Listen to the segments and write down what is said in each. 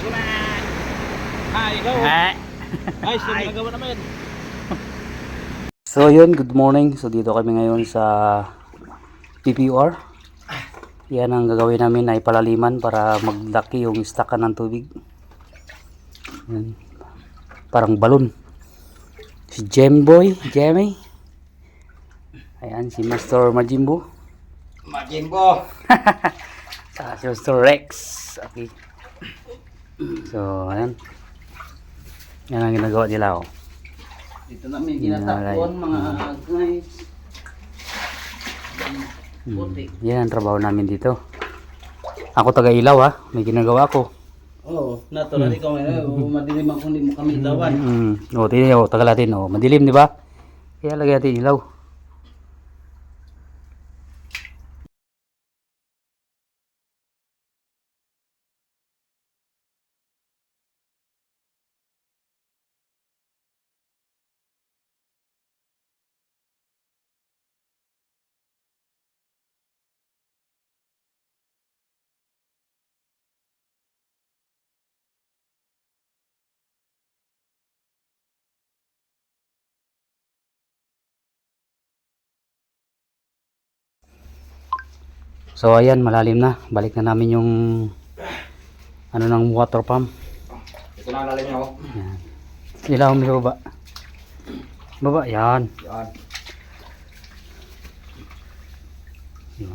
Suman! Hi, hello! Ay, sino nagawa namin? So yun, good morning. So dito kami ngayon sa PPR. Yan ang gagawin namin ay palaliman para maglaki yung stockan ng tubig. Yan. Parang balon. Si Jemboy, Jemmy. Ayan, si Master Majimbo. Majimbo! Saka si Master Rex. Okay. So, ayan. Yan ang ginagawa nila. Oh. Dito namin ginatapuan mga guys. Yan ang trabaho namin dito. Ako taga ilaw ha. May ginagawa ako. Oo, natural ikaw ngayon. Madilim ako, hindi mo kami ilawan. O, tingnan nyo, tagal natin. O, madilim, di ba? Kaya lagyan natin ilaw. So, ayan, malalim na. Balik na namin yung ano ng water pump. Ito na ang lalim niya oh. Yan. Ilaw mo sa baba. Baba, yan. Yan.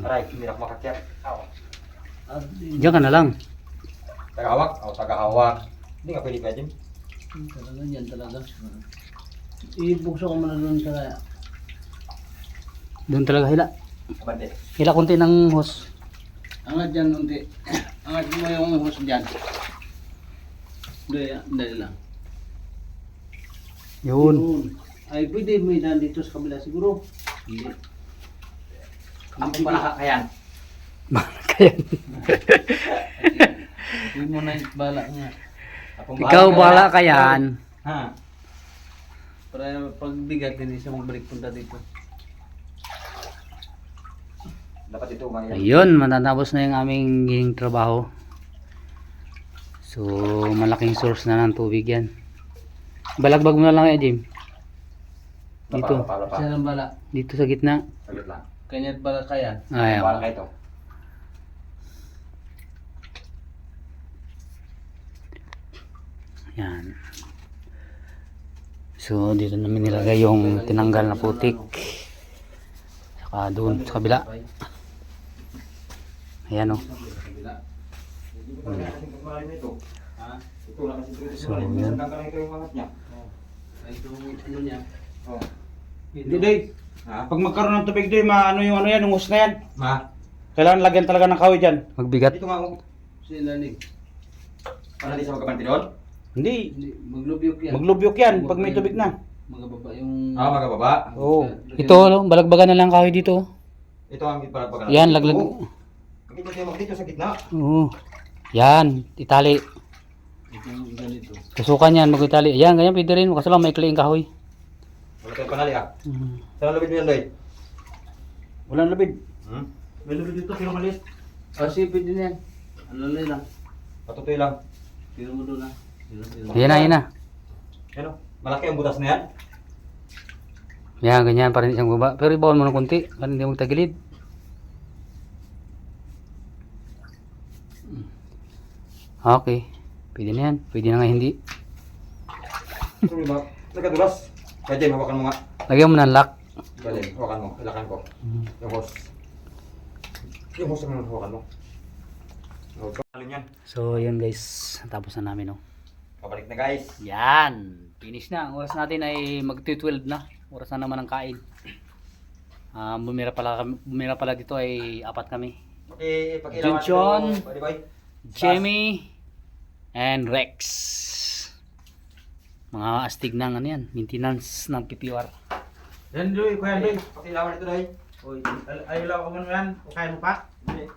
Aray, hindi na ako makakyat. Diyan ka na lang. Tagahawak? O, tagahawak. Hindi nga pwede pwede. Talaga yan talaga. Ibukso ko muna doon sa Doon talaga hila. Abante. Hila konti ng hose. angat dyan unti. Angat mo yung hose dyan. Dali lang. Yun. Ay pwede may daan dito sa kabila siguro. Hindi. Ako pala kakayan. Kaya. Hindi mo na bala nga. Ikaw bala ka yan. Ha? Para pagbigat hindi siya magbalik punta dito. Dapat ito mga Ayun, matatapos na yung aming trabaho. So, malaking source na ng tubig yan. Balagbag mo na lang Jim. Dito. Siya lang bala. Dito sa gitna. Saglit lang. Kanya't bala kaya. Ayan. Bala kayo ito. Yan. So, dito namin nilagay yung tinanggal na putik. Saka doon sa kabila. Ayan o. So, yan. Ito ano niya. Hindi day. Pag magkaroon ng tubig doy, maano yung ano yan, yung hose na yan. Kailangan lagyan talaga ng kahoy dyan. Magbigat. Dito nga ako. Sila ni. Para di sa magkapanti doon? Hindi. Hindi maglubyok yan. Maglubyok yan pag may tubig na. Magababa yung Magababa. Oo. Ito, balagbagan na lang kahoy dito. Ito ang ipalagbagan. Yan, laglag. Dito tayo dito sa gitna. Oo. Yan, itali. ito yung ganito. Tusukan yan, mag-itali. Yan, ganyan pwede rin. Kaso lang may ikli yung kahoy. Wala tayong panali ah. Saan labid mo yan, Doy? Walang labid. May labid dito, pero maliit. Sipid din yan. Ano lang. Patutoy lang. Tiro mo doon na. Yan na, yan na. Ano? Malaki ang butas na yan. Yan, ganyan, para hindi siyang baba. Pero ibawal mo ng konti, para hindi magtagilid. Okay. Pwede na yan. Pwede na nga hindi. Ano ba? Nagkadulas. Kaya Jem, hawakan mo nga. Lagyan mo ng lock. Kaya Jem, hawakan mo. Ilakan ko. Yung hose. Yung hose naman hawakan mo. Alin yan. So, yun guys. Tapos na namin, oh. Pabalik na guys. Yan. Finish na. Ang oras natin ay mag-12 na. Oras na naman ang kain. Bumira pala dito ay 4 kami. Pakilawan Junchon. Bye bye. Jamie and Rex. Mga astig ng ano yan, maintenance ng PPR. Yan Doy, kuya Doy. Pakilawan ito Doy. Ay, ilaw ko mo yan. O kaya mo pa? Hindi.